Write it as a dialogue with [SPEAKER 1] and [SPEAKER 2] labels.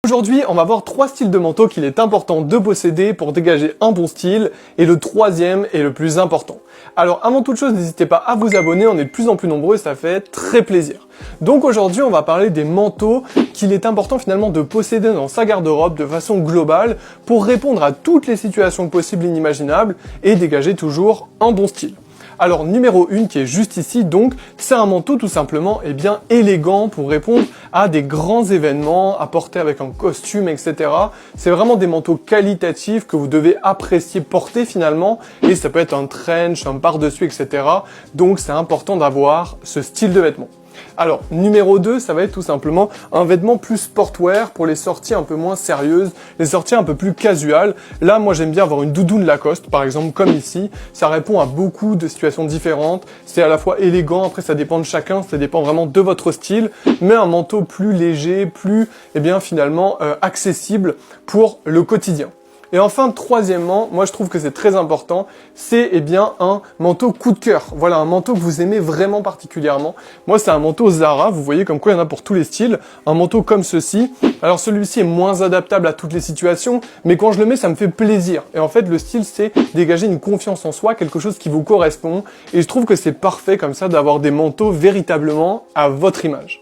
[SPEAKER 1] Aujourd'hui, on va voir 3 styles de manteau qu'il est important de posséder pour dégager un bon style, et le troisième est le plus important. Alors avant toute chose, n'hésitez pas à vous abonner, on est de plus en plus nombreux et ça fait très plaisir. Donc aujourd'hui, on va parler des manteaux qu'il est important finalement de posséder dans sa garde-robe de façon globale pour répondre à toutes les situations possibles et inimaginables et dégager toujours un bon style. Alors numéro 1 qui est juste ici, donc c'est un manteau tout simplement élégant pour répondre à des grands événements, à porter avec un costume, etc. C'est vraiment des manteaux qualitatifs que vous devez apprécier porter finalement, et ça peut être un trench, un par-dessus, etc. Donc c'est important d'avoir ce style de vêtement. Alors, numéro 2, ça va être tout simplement un vêtement plus sportwear pour les sorties un peu moins sérieuses, les sorties un peu plus casuales. Là, moi, j'aime bien avoir une doudoune Lacoste, par exemple, comme ici. Ça répond à beaucoup de situations différentes. C'est à la fois élégant, après, ça dépend de chacun, ça dépend vraiment de votre style, mais un manteau plus léger, plus, finalement, accessible pour le quotidien. Et enfin, troisièmement, moi je trouve que c'est très important, c'est un manteau coup de cœur. Voilà, un manteau que vous aimez vraiment particulièrement. Moi, c'est un manteau Zara, vous voyez comme quoi il y en a pour tous les styles. Un manteau comme ceci. Alors celui-ci est moins adaptable à toutes les situations, mais quand je le mets, ça me fait plaisir. Et en fait, le style, c'est dégager une confiance en soi, quelque chose qui vous correspond. Et je trouve que c'est parfait comme ça d'avoir des manteaux véritablement à votre image.